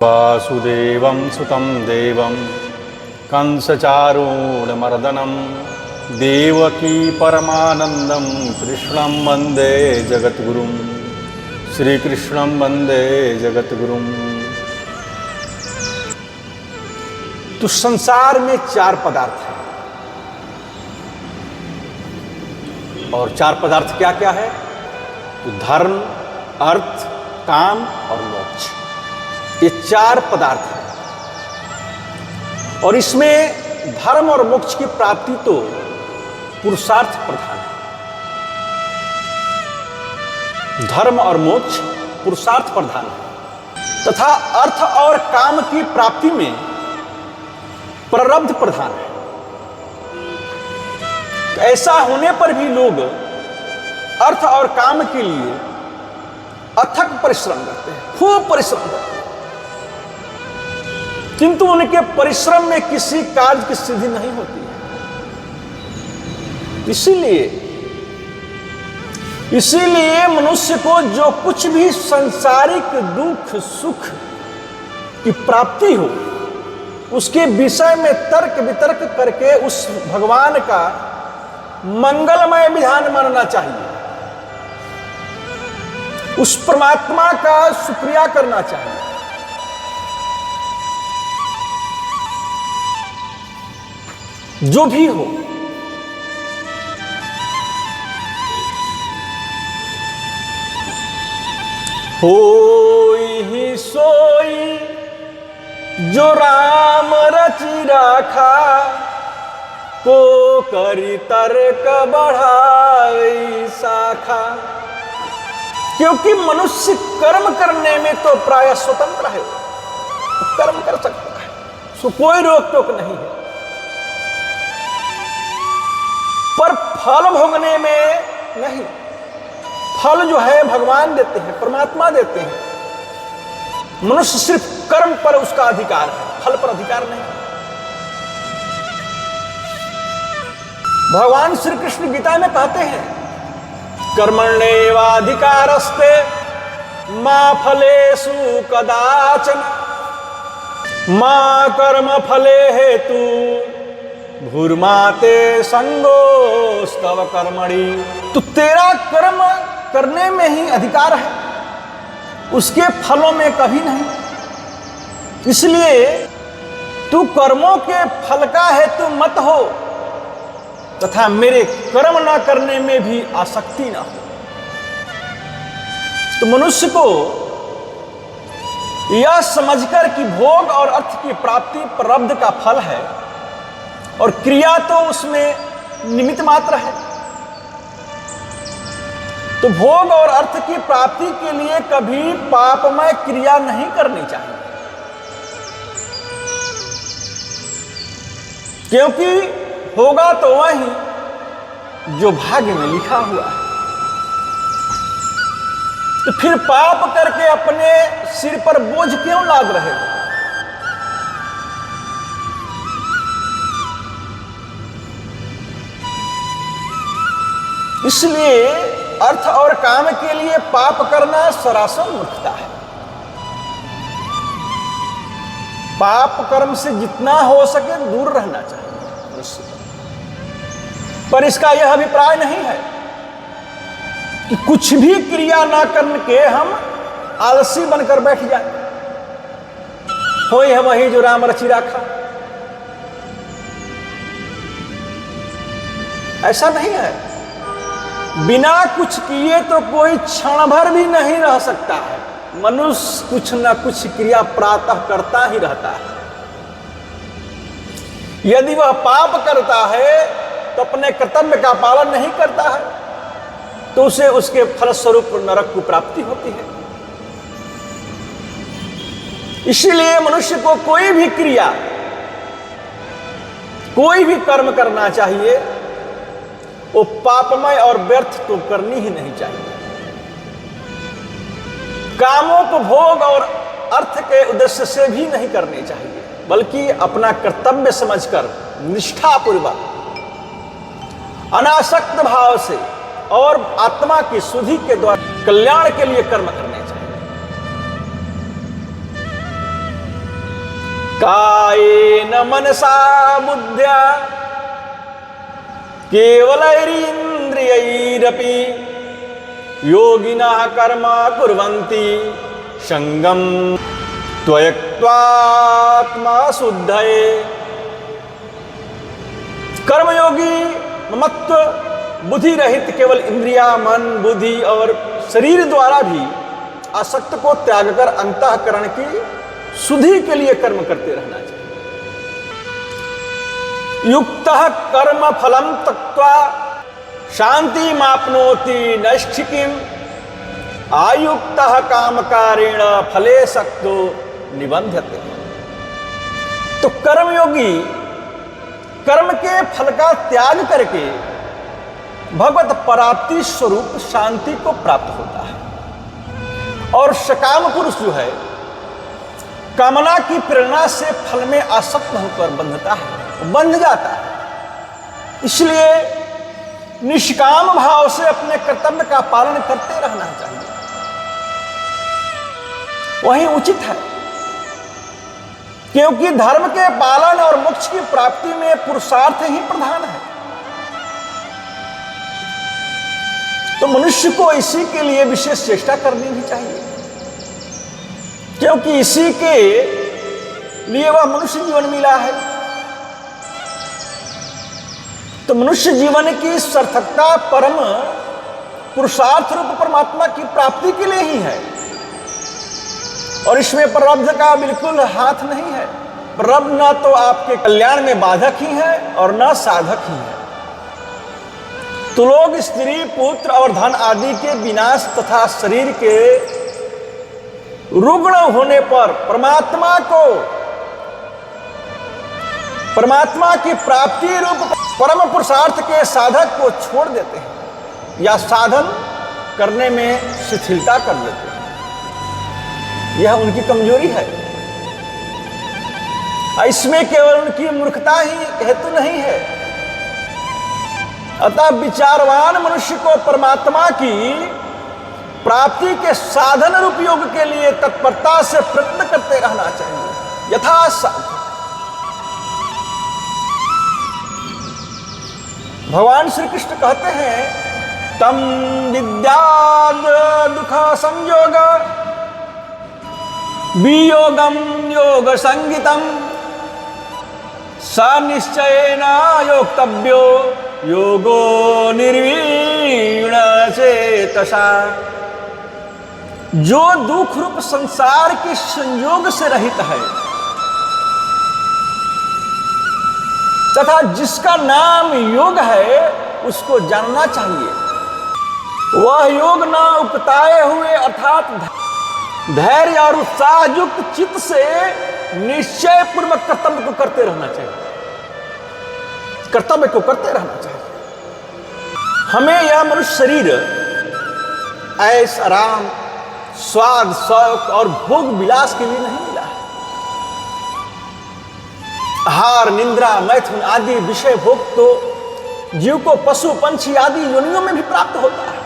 वासुदेवं सुतं देवं कंसचारूढमर्दनं देवकी परमानन्दं कृष्णं वन्दे जगद्गुरुं श्रीकृष्णं वन्दे जगद्गुरुं। तो संसार में चार पदार्थ हैं और चार पदार्थ क्या क्या है? तो धर्म, अर्थ, काम और मोक्ष, ये चार पदार्थ हैं। और इसमें धर्म और मोक्ष की प्राप्ति तो पुरुषार्थ प्रधान है। धर्म और मोक्ष पुरुषार्थ प्रधान है तथा अर्थ और काम की प्राप्ति में प्रारब्ध प्रधान है। तो ऐसा होने पर भी लोग अर्थ और काम के लिए अथक परिश्रम करते हैं, खूब परिश्रम करते हैं, किंतु उनके परिश्रम में किसी कार्य की सिद्धि नहीं होती है। इसीलिए मनुष्य को जो कुछ भी सांसारिक दुख सुख की प्राप्ति हो, उसके विषय में तर्क वितर्क करके उस भगवान का मंगलमय विधान मानना चाहिए, उस परमात्मा का शुक्रिया करना चाहिए। जो भी हो, होई ही सोई जो राम रचि राखा, को करी तर्क बढ़ाई शाखा। क्योंकि मनुष्य कर्म करने में तो प्राय स्वतंत्र है, कर्म कर सकता है, सो कोई रोक टोक नहीं है, पर फल भोगने में नहीं। फल जो है भगवान देते हैं, परमात्मा देते हैं। मनुष्य सिर्फ कर्म पर उसका अधिकार है, फल पर अधिकार नहीं। भगवान श्री कृष्ण गीता में कहते हैं, कर्मण्येवाधिकारस्ते मा फलेषु कदाचन मा कर्म फले हेतु भूर्माते संगोस्तव कर्मणि। तो तेरा कर्म करने में ही अधिकार है, उसके फलों में कभी नहीं। इसलिए तू कर्मों के फल का हेतु मत हो तथा मेरे कर्म ना करने में भी आसक्ति ना हो। तो मनुष्य को यह समझकर कि भोग और अर्थ की प्राप्ति प्रारब्ध का फल है और क्रिया तो उसमें निमित्त मात्र है, तो भोग और अर्थ की प्राप्ति के लिए कभी पापमय क्रिया नहीं करनी चाहिए, क्योंकि होगा तो वही जो भाग्य में लिखा हुआ है। तो फिर पाप करके अपने सिर पर बोझ क्यों लाद रहे हो? इसलिए अर्थ और काम के लिए पाप करना सरासर मूर्खता है। पाप कर्म से जितना हो सके दूर रहना चाहिए। पर इसका यह अभिप्राय नहीं है कि कुछ भी क्रिया ना करके हम आलसी बनकर बैठ जाए। होई है वही जो राम रचि राखा, ऐसा नहीं है। बिना कुछ किए तो कोई क्षण भर भी नहीं रह सकता है। मनुष्य कुछ ना कुछ क्रिया प्रातः करता ही रहता है। यदि वह पाप करता है तो अपने कर्तव्य का पालन नहीं करता है, तो उसे उसके फलस्वरूप नरक की प्राप्ति होती है। इसीलिए मनुष्य को कोई भी क्रिया, कोई भी कर्म करना चाहिए, वो पापमय और व्यर्थ तो करनी ही नहीं चाहिए। कामों को भोग और अर्थ के उद्देश्य से भी नहीं करने चाहिए, बल्कि अपना कर्तव्य समझकर निष्ठापूर्वक अनासक्त भाव से और आत्मा की शुद्धि के द्वारा कल्याण के लिए कर्म करने चाहिए। कायेन मनसा बुद्ध्या केवलैरिन्द्रियैरपि योगिनः कर्म कुर्वन्ति संगम त्वयक्त्वात्मा शुद्धये। कर्मयोगी ममत्व बुद्धि रहित केवल इंद्रिया, मन, बुद्धि और शरीर द्वारा भी आसक्त को त्याग कर अंतःकरण की शुद्धि के लिए कर्म करते रहना चाहिए। युक्तः कर्म फलम त्यक्त्वा शांति माप्नोति नैष्ठिकीम् आयुक्तः कामकारेण फले सक्तो निबध्यते। तो कर्मयोगी कर्म के फल का त्याग करके भगवत प्राप्ति स्वरूप शांति को प्राप्त होता है। और सकाम पुरुष जो है कामना की प्रेरणा से फल में आसक्त होकर बंधता है, बंध जाता है। इसलिए निष्काम भाव से अपने कर्तव्य का पालन करते रहना चाहिए, वही उचित है। क्योंकि धर्म के पालन और मोक्ष की प्राप्ति में पुरुषार्थ ही प्रधान है। तो मनुष्य को इसी के लिए विशेष चेष्टा करनी भी चाहिए, क्योंकि इसी के लिए वह मनुष्य जीवन मिला है। तो मनुष्य जीवन की सार्थकता परम पुरुषार्थ रूप परमात्मा की प्राप्ति के लिए ही है। और इसमें प्रारब्ध का बिल्कुल हाथ नहीं है। प्रारब्ध न तो आपके कल्याण में बाधक ही है और न साधक ही है। तो लोग स्त्री, पुत्र और धन आदि के विनाश तथा शरीर के रुग्ण होने पर परमात्मा की प्राप्ति रूप परम पुरुषार्थ के साधक को छोड़ देते हैं या साधन करने में शिथिलता कर देते हैं। यह उनकी कमजोरी है। इसमें केवल उनकी मूर्खता ही हेतु नहीं है। अतः विचारवान मनुष्य को परमात्मा की प्राप्ति के साधन रूप योग के लिए तत्परता से प्रयत्न करते रहना चाहिए यथासाध्य। भगवान श्री कृष्ण कहते हैं तम विद्याद दुख संयोग वियोगम योग संगीतम स निश्चयेन योक्तव्यो योगो निर्वीण चेतसा। जो दुख रूप संसार के संयोग से रहित है तथा जिसका नाम योग है उसको जानना चाहिए। वह योग न उपताए हुए अर्थात धैर्य और उत्साह युक्त चित्त से निश्चय पूर्वक कर्तव्य को करते रहना चाहिए। कर्तव्य को करते रहना चाहिए। हमें यह मनुष्य शरीर ऐश आराम, स्वाद, शौक और भोग विलास के लिए नहीं मिला है। आहार, निंद्रा, मैथुन आदि विषय भोग तो जीव को पशु, पंछी आदि योनियों में भी प्राप्त होता है।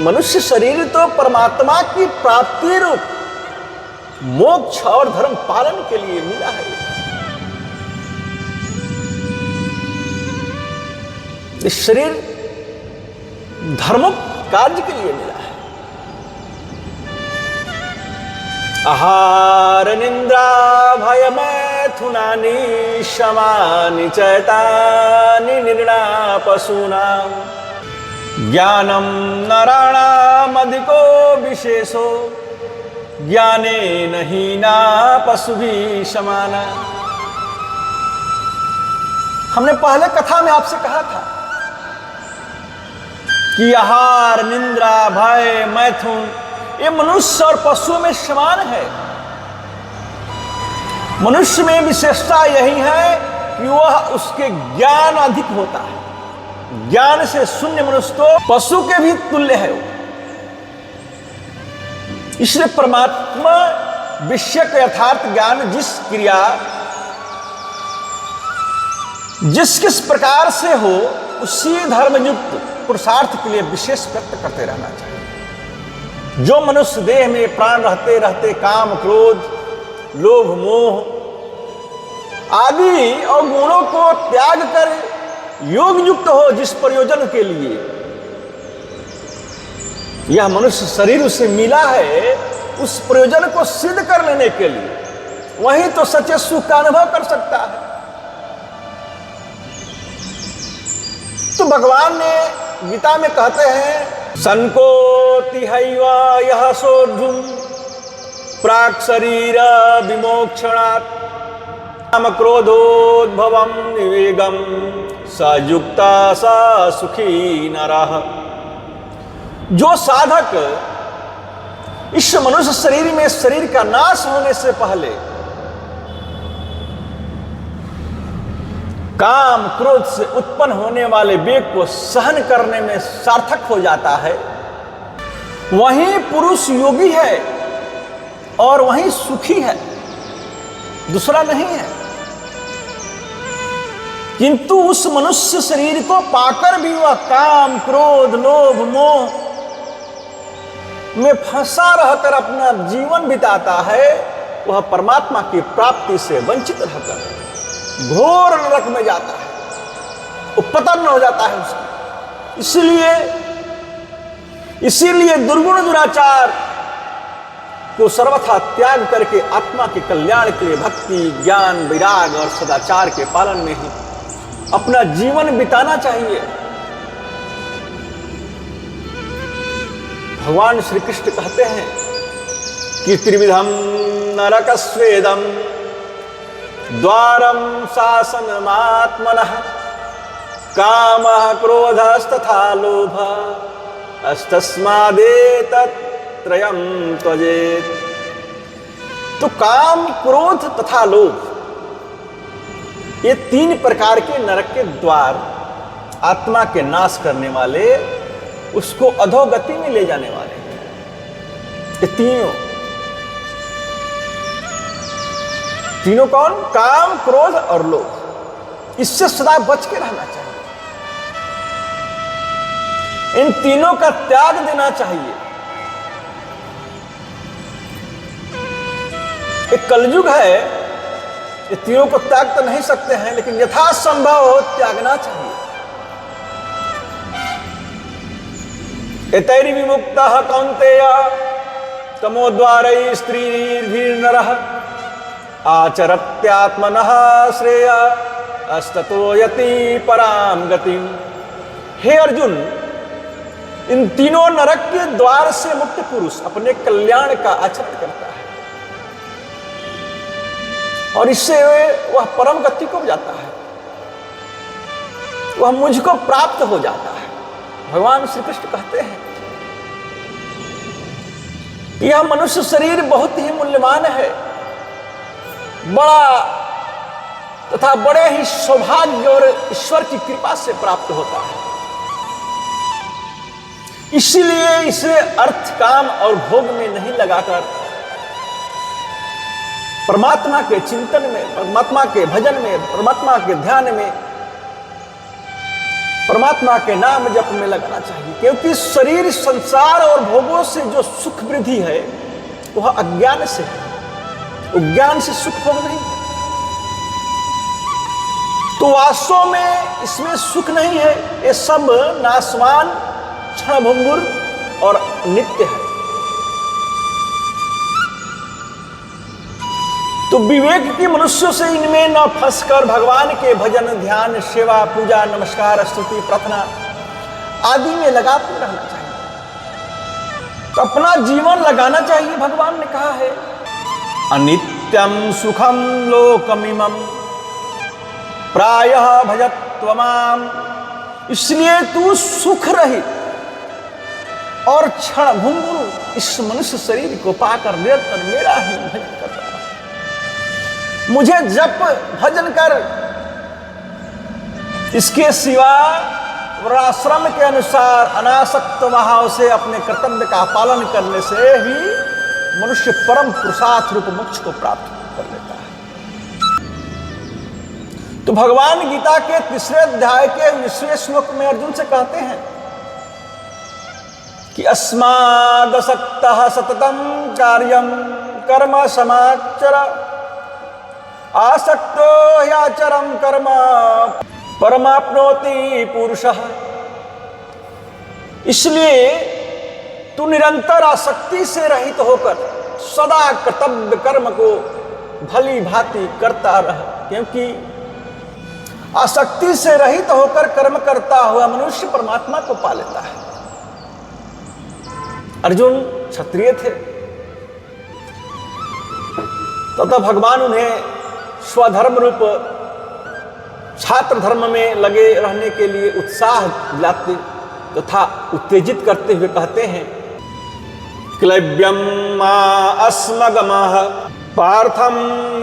मनुष्य शरीर तो परमात्मा की प्राप्ति रूप मोक्ष और धर्म पालन के लिए मिला है। इस शरीर धर्म कार्य के लिए मिला है। आहार, निंद्रा, भय, मैथुनानि शमानि चैतानि निर्णा पशूनां ज्ञानम नराणामधिको विशेषो ज्ञानेन हीना पशुभिः समाना। हमने पहले कथा में आपसे कहा था कि आहार, निंद्रा, भय, मैथुन ये मनुष्य और पशु में समान है। मनुष्य में विशेषता यही है कि वह उसके ज्ञान अधिक होता है। ज्ञान से शून्य मनुष्य तो पशु के भी तुल्य है। इसलिए परमात्मा विषय का यथार्थ ज्ञान जिस किस प्रकार से हो उसी धर्मयुक्त पुरुषार्थ के लिए विशेष प्रयत्न करते रहना चाहिए। जो मनुष्य देह में प्राण रहते रहते काम, क्रोध, लोभ, मोह आदि और गुणों को त्याग कर योग युक्त हो जिस प्रयोजन के लिए यह मनुष्य शरीर उसे मिला है, उस प्रयोजन को सिद्ध कर लेने के लिए वही तो सच्चे सुख का अनुभव कर सकता है। तो भगवान ने गीता में कहते हैं, संकोति हैवा यह सोढ़ुम प्राक शरीर विमोक्षणात् काम क्रोधोद्भवम विवेगम सयुक्ता सा सुखी नरः। जो साधक इस मनुष्य शरीर में शरीर का नाश होने से पहले काम क्रोध से उत्पन्न होने वाले वेग को सहन करने में सार्थक हो जाता है, वही पुरुष योगी है और वही सुखी है, दूसरा नहीं है। किंतु उस मनुष्य शरीर को पाकर भी वह काम, क्रोध, लोभ, मोह में फंसा रहकर अपना जीवन बिताता है, वह परमात्मा की प्राप्ति से वंचित रहकर घोर नरक में जाता है, उपपतन हो जाता है उसका। इसीलिए दुर्गुण दुराचार को सर्वथा त्याग करके आत्मा के कल्याण के लिए भक्ति, ज्ञान, वैराग और सदाचार के पालन में ही अपना जीवन बिताना चाहिए। भगवान श्री कृष्ण कहते हैं कि त्रिविधम नरकस्वेदम द्वारम शासनमात्मनः कामः क्रोधस्तथा लोभः अस्तस्मादेतत् त्रयं त्यजेत्। तो काम, क्रोध तथा लोभ ये तीन प्रकार के नरक के द्वार, आत्मा के नाश करने वाले, उसको अधोगति में ले जाने वाले, ये तीनों कौन? काम, क्रोध और लोभ। इससे सदा बच के रहना चाहिए, इन तीनों का त्याग देना चाहिए। एक कलयुग है, ये तीनों को त्याग तो नहीं सकते हैं, लेकिन यथासंभव हो त्यागना चाहिए। एतैर् विमुक्तः कौन्तेय तमोद्वारै स्त्रीभिर्नरः आचरत्यात्मनः श्रेय अस्ततो यति पराम गतिम। हे अर्जुन, इन तीनों नरक के द्वार से मुक्त पुरुष अपने कल्याण का आचरण करता है और इससे वह परम गति को जाता है, वह मुझको प्राप्त हो जाता है। भगवान श्री कृष्ण कहते हैं कि यह मनुष्य शरीर बहुत ही मूल्यवान है, बड़ा तथा बड़े ही सौभाग्य और ईश्वर की कृपा से प्राप्त होता है। इसीलिए इसे अर्थ, काम और भोग में नहीं लगाकर परमात्मा के चिंतन में, परमात्मा के भजन में, परमात्मा के ध्यान में, परमात्मा के नाम जप में लगाना चाहिए। क्योंकि शरीर, संसार और भोगों से जो सुख वृद्धि है वह अज्ञान से है, ज्ञान से सुख भोग नहीं है। तो वास्तव में इसमें सुख नहीं है, ये सब नाशवान, क्षणभंगुर और नित्य है। तो विवेक की मनुष्यों से इनमें न फंसकर भगवान के भजन, ध्यान, सेवा, पूजा, नमस्कार, स्तुति, प्रार्थना आदि में लगाते रहना चाहिए। तो अपना जीवन लगाना चाहिए। भगवान ने कहा है, अनित्यम सुखम लोकमिमं प्रायः भजत्वमाम। इसलिए तू सुख रहित और क्षणभंगुर इस मनुष्य शरीर को पाकर निरंतर मेरा ही भजन कर रहा है। मुझे जप, भजन कर, इसके सिवा वर्णाश्रम के अनुसार अनासक्त भाव से अपने कर्तव्य का पालन करने से ही मनुष्य परम पुरुषार्थ रूप मोक्ष को प्राप्त कर लेता है। तो भगवान गीता के 3 अध्याय के 19वें श्लोक में अर्जुन से कहते हैं कि अस्मादसक्तः सततं कार्यं कर्म समाचर आसक्तो ह्याचरं कर्म परमाप्नोति पुरुषः। इसलिए तू निरंतर आसक्ति से रहित होकर सदा कर्तव्य कर्म को भली भांति करता रह, क्योंकि आसक्ति से रहित होकर कर्म करता हुआ मनुष्य परमात्मा को पा लेता है। अर्जुन क्षत्रिय थे तथा भगवान उन्हें स्वधर्म रूप छात्र धर्म में लगे रहने के लिए उत्साह दिलाते तथा उत्तेजित करते हुए कहते हैं, क्लैब्यम मा अस्मगमः पार्थम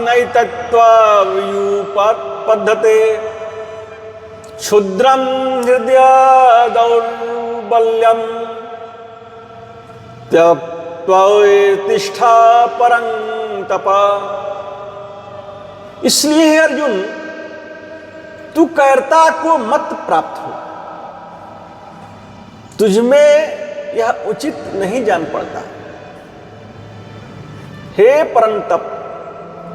नैतत्त्वव्युपपद्यते क्षुद्रम हृदय दौर्बल्यम त्यक्त्वा परं तप। इसलिए हे अर्जुन, तू कैरता को मत प्राप्त हो, तुझमें यह उचित नहीं जान पड़ता। हे परंतप,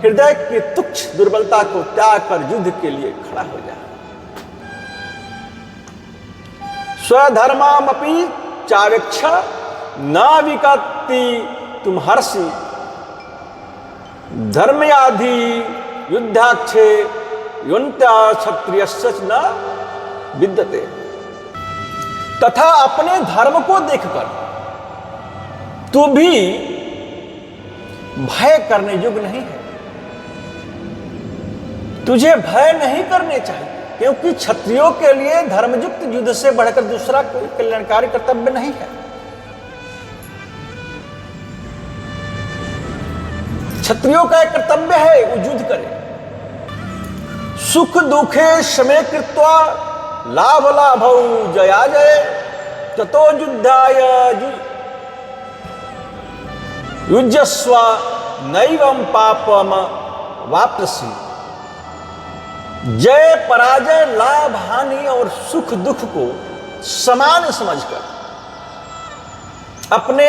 हृदय की तुच्छ दुर्बलता को त्याग कर युद्ध के लिए खड़ा हो जा। स्वधर्मामपि चावेक्ष न विकत्ति तुम हर्षि धर्मयाधि युद्धाक्षे युन्त्या क्षत्रियस्य न विद्यते। तथा अपने धर्म को देखकर तू भी भय करने योग्य नहीं है। तुझे भय नहीं करने चाहिए, क्योंकि क्षत्रियों के लिए धर्मयुक्त युद्ध से बढ़कर दूसरा कोई कल्याणकारी कर्तव्य नहीं है। क्षत्रियों का एक कर्तव्य है वो युद्ध करे। सुख दुखे शमे कृत्वा लाभ लाभौ जया जय ततो युद्धाय युज्यस्व नैवं पापम वाप्स्यसि। जय पराजय लाभ हानि और सुख दुख को समान समझकर अपने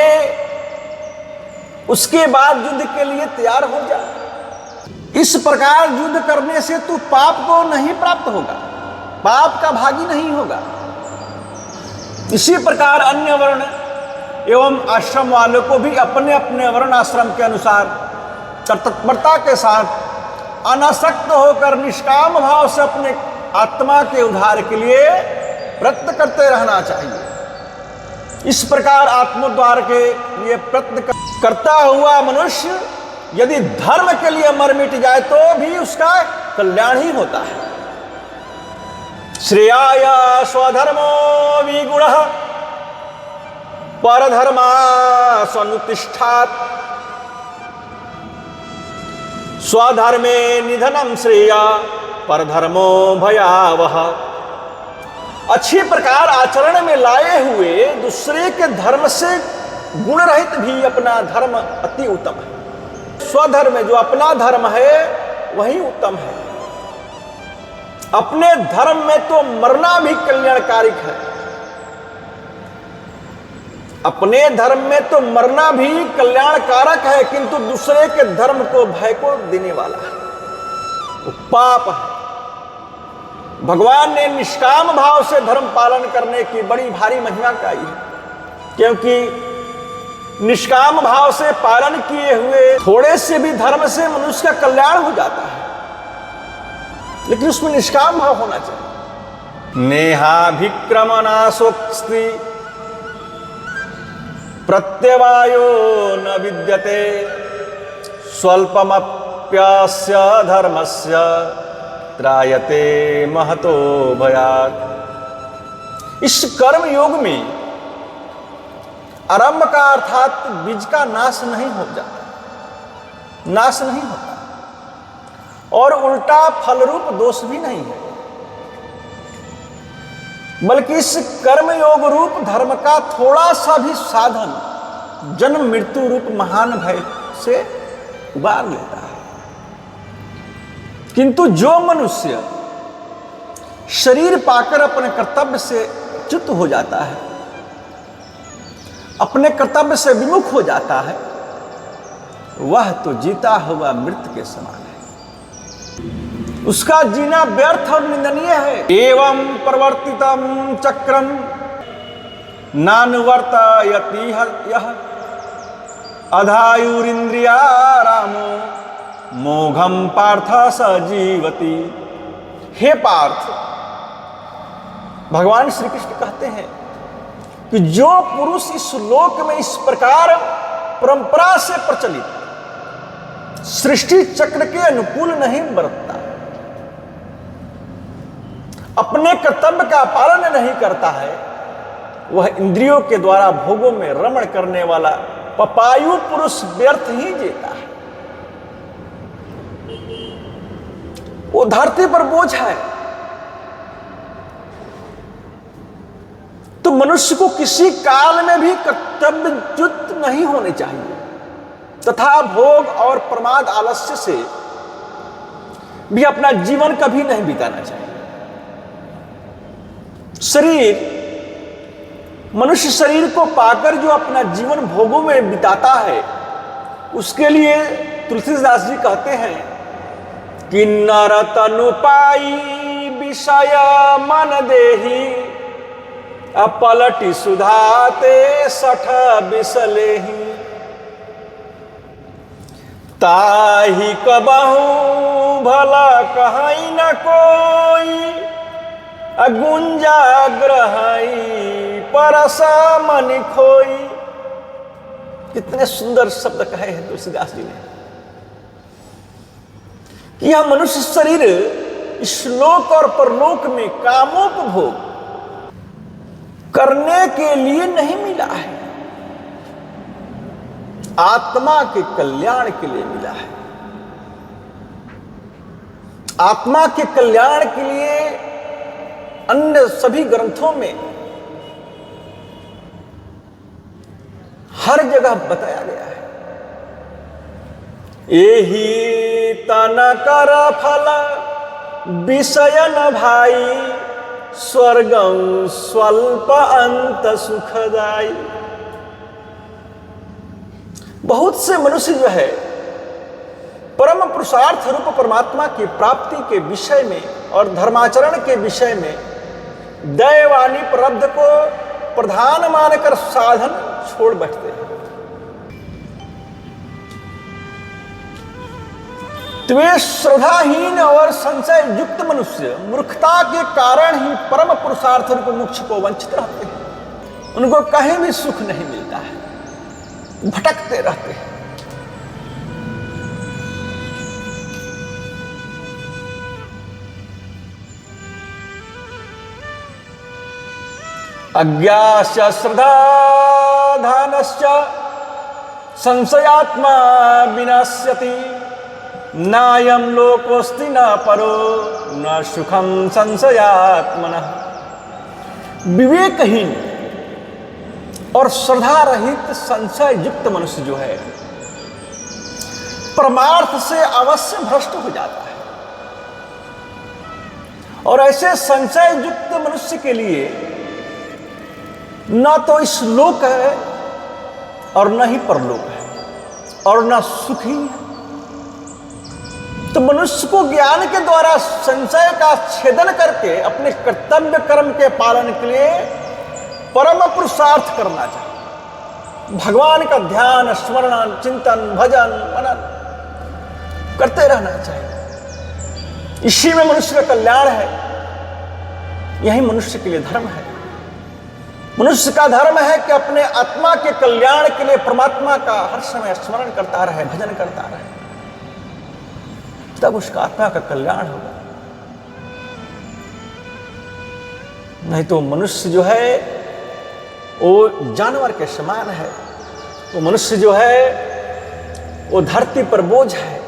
उसके बाद युद्ध के लिए तैयार हो जा। इस प्रकार युद्ध करने से तू पाप को नहीं प्राप्त होगा, पाप का भागी नहीं होगा। इसी प्रकार अन्य वर्ण एवं आश्रम वालों को भी अपने अपने वर्ण आश्रम के अनुसार तत्परता के साथ अनासक्त होकर निष्काम भाव से अपने आत्मा के उद्धार के लिए प्रयत्न करते रहना चाहिए। इस प्रकार आत्मोद्धार के लिए प्रयत्न करता हुआ मनुष्य यदि धर्म के लिए मर मिट जाए तो भी उसका कल्याण ही होता है। श्रेयाय स्वधर्मो विगुणः परधर्मा स्वनुतिष्ठात् स्वधर्मे निधनम श्रेया परधर्मो भयावह। अच्छी प्रकार आचरण में लाए हुए दूसरे के धर्म से गुण रहित भी अपना धर्म अति उत्तम है। स्वधर्म जो अपना धर्म है वही उत्तम है। अपने धर्म में तो मरना भी कल्याणकारिक है। अपने धर्म में तो मरना भी कल्याणकारक है, किंतु दूसरे के धर्म को भय को देने वाला है, वो पाप है। भगवान ने निष्काम भाव से धर्म पालन करने की बड़ी भारी महिमा कही है, क्योंकि निष्काम भाव से पालन किए हुए थोड़े से भी धर्म से मनुष्य का कल्याण हो जाता है, लेकिन उसमें निष्काम भाव होना चाहिए। नेहाभिक्रमणासोक्ति प्रत्यवायो न विद्यते स्वल्पमप्यस्य धर्मस्य त्रायते महतो भयात्। इस कर्म योग में आरंभ का अर्थात बीज का नाश नहीं हो जाता, नाश नहीं होता, और उल्टा फल रूप दोष भी नहीं है, बल्कि इस कर्म योग रूप धर्म का थोड़ा सा भी साधन जन्म मृत्यु रूप महान भय से उबार लेता है। किंतु जो मनुष्य शरीर पाकर अपने कर्तव्य से च्युत हो जाता है, अपने कर्तव्य से विमुख हो जाता है, वह तो जीता हुआ मृत के समान है। उसका जीना व्यर्थ और निंदनीय है। एवं प्रवर्तितम चक्रम नानुवर्तयति यह अधायुरिंद्रिया रामो मोघम पार्थ सजीवति। हे पार्थ, भगवान श्री कृष्ण कहते हैं कि जो पुरुष इस लोक में इस प्रकार परंपरा से प्रचलित सृष्टि चक्र के अनुकूल नहीं बरतता, अपने कर्तव्य का पालन नहीं करता है, वह इंद्रियों के द्वारा भोगों में रमण करने वाला पपायु पुरुष व्यर्थ ही जीता है। वो धरती पर बोझ है। तो मनुष्य को किसी काल में भी कर्तव्यच्युत नहीं होने चाहिए तथा भोग और प्रमाद आलस्य से भी अपना जीवन कभी नहीं बिताना चाहिए। मनुष्य शरीर को पाकर जो अपना जीवन भोगों में बिताता है, उसके लिए तुलसीदास जी कहते हैं कि नर तनु पाई विषय मन देही अपलटि सुधाते सठ बिसलेही ताही कबहू भला कहीं न कोई अगुंजा ग्रहाई परसा मन खोई। कितने सुंदर शब्द कहे हैं तुलसीदास जी ने कि यह मनुष्य शरीर इस लोक और परलोक में कामोपभोग करने के लिए नहीं मिला है, आत्मा के कल्याण के लिए मिला है। आत्मा के कल्याण के लिए अन्य सभी ग्रंथों में हर जगह बताया गया है। एही तन कर फल विषय न भाई स्वर्गं स्वल्प अंत सुखदाई। बहुत से मनुष्य जो है परम पुरुषार्थ रूप परमात्मा की प्राप्ति के विषय में और धर्माचरण के विषय में दैवानी प्रारब्ध को प्रधान मानकर साधन छोड़ बैठते हैं। द्वेष श्रद्धाहीन और संशय युक्त मनुष्य मूर्खता के कारण ही परम पुरुषार्थ रूप मोक्ष को वंचित रहते हैं। उनको कहीं भी सुख नहीं मिलता है, भटकते रहते हैं। अज्ञास्य श्रद्धाधानश्च संशयात्मा विनाश्यति नायं लोकोस्ति न परो न सुखम संशयात्मनः। विवेकहीन और श्रद्धा रहित संशय युक्त मनुष्य जो है परमार्थ से अवश्य भ्रष्ट हो जाता है। और ऐसे संशय युक्त मनुष्य के लिए न तो इस लोक है और न ही परलोक है और न सुख ही है। तो मनुष्य को ज्ञान के द्वारा संशय का छेदन करके अपने कर्तव्य कर्म के पालन के लिए परम पुरुषार्थ करना चाहिए। भगवान का ध्यान, स्मरण, चिंतन, भजन, मनन करते रहना चाहिए। इसी में मनुष्य का कल्याण है। यही मनुष्य के लिए धर्म है। मनुष्य का धर्म है कि अपने आत्मा के कल्याण के लिए परमात्मा का हर समय स्मरण करता रहे, भजन करता रहे, तब उसका आत्मा का कल्याण होगा। नहीं तो मनुष्य जो है वो जानवर के समान है। वो मनुष्य जो है वो धरती पर बोझ है।